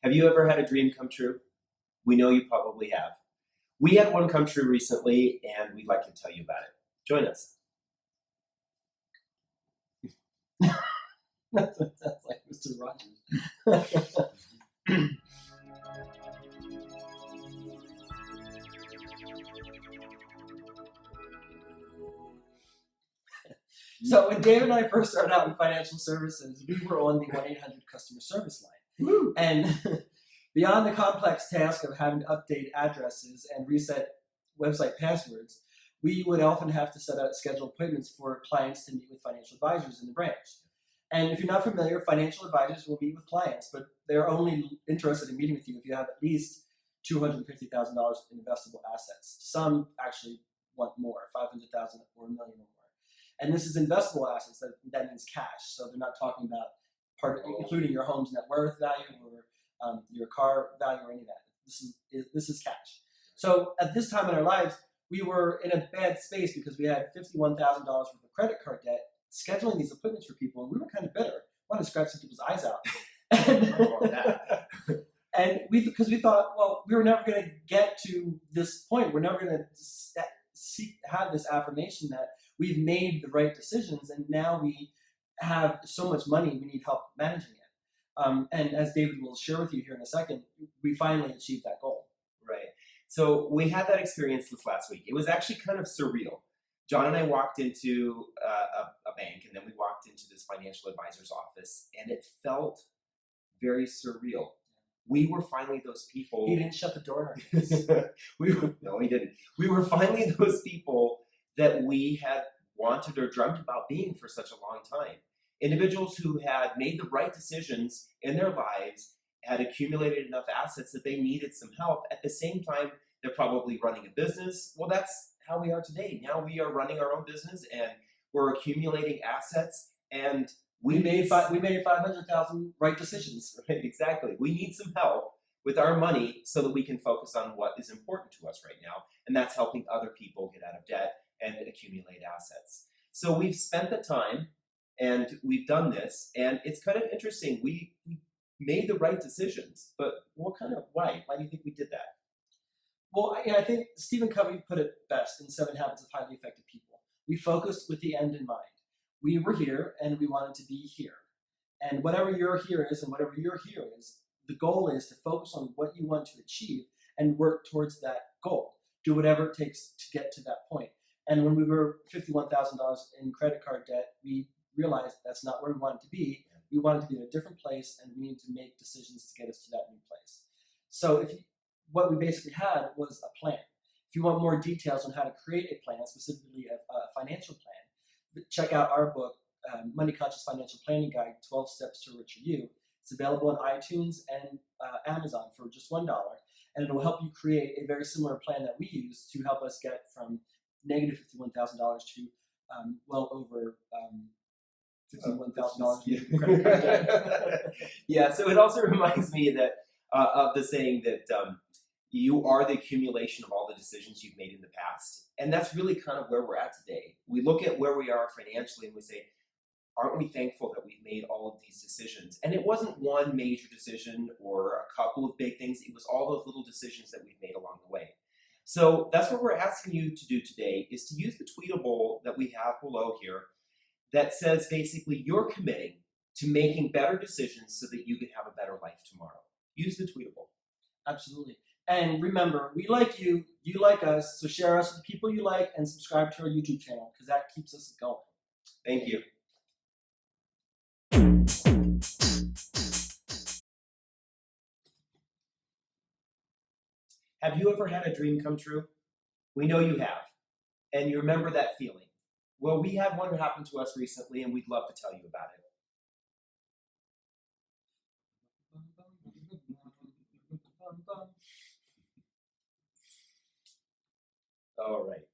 Have you ever had a dream come true? We know you probably have. We had one come true recently, and we'd like to tell you about it. Join us. That sounds like Mr. Rogers. So when David and I first started out in financial services, we were on the 1-800 customer service line. Woo! And beyond the complex task of having to update addresses and reset website passwords, we would often have to set out scheduled appointments for clients to meet with financial advisors in the branch. And if you're not familiar, financial advisors will meet with clients, but they're only interested in meeting with you if you have at least $250,000 in investable assets. Some actually want more, $500,000 or $1 million or more. And this is investable assets. That means cash. So they're not talking about including your home's net worth value or your car value or any of that. This is cash. So at this time in our lives, we were in a bad space because we had $51,000 worth of credit card debt, scheduling these appointments for people, and we were kind of bitter. Wanted to scratch some people's eyes out. And because we thought, well, we were never going to get to this point. We're never going to have this affirmation that we've made the right decisions, and now we have so much money, we need help managing it. And as David will share with you here in a second, we finally achieved that goal. Right. So we had that experience this last week. It was actually kind of surreal. John and I walked into a bank, and then we walked into this financial advisor's office, and it felt very surreal. We were finally those people. He didn't shut the door in our face. No, he didn't. We were finally those people that we had wanted or dreamt about being for such a long time. Individuals who had made the right decisions in their lives, had accumulated enough assets that they needed some help. At the same time, they're probably running a business. Well, that's how we are today. Now we are running our own business, and we're accumulating assets, and we made 500,000 right decisions. Right, exactly. We need some help with our money so that we can focus on what is important to us right now, and that's helping other people get out of debt and accumulate assets. So we've spent the time, and we've done this, and it's kind of interesting. We made the right decisions, but why? Why do you think we did that? Well, I think Stephen Covey put it best in 7 Habits of Highly Effective People. We focused with the end in mind. We were here, and we wanted to be here. And whatever your here is, and whatever your here is, the goal is to focus on what you want to achieve and work towards that goal. Do whatever it takes to get to that point. And when we were $51,000 in credit card debt, we realized that's not where we wanted to be. We wanted to be in a different place, and we needed to make decisions to get us to that new place. So what we basically had was a plan. If you want more details on how to create a plan, specifically a financial plan, check out our book, Money Conscious Financial Planning Guide, 12 Steps to a Richer You. It's available on iTunes and Amazon for just $1, and it will help you create a very similar plan that we use to help us get from negative $51,000 to well over $51,000. Yeah, so it also reminds me that of the saying that you are the accumulation of all the decisions you've made in the past. And that's really kind of where we're at today. We look at where we are financially and we say, aren't we thankful that we've made all of these decisions? And it wasn't one major decision or a couple of big things. It was all those little decisions that we've made along the way. So that's what we're asking you to do today, is to use the tweetable that we have below here that says basically you're committing to making better decisions so that you can have a better life tomorrow. Use the tweetable. Absolutely. And remember, we like you, you like us, so share us with the people you like and subscribe to our YouTube channel because that keeps us going. Thank you. Have you ever had a dream come true? We know you have. And you remember that feeling. Well, we had one that happened to us recently, and we'd love to tell you about it. All right.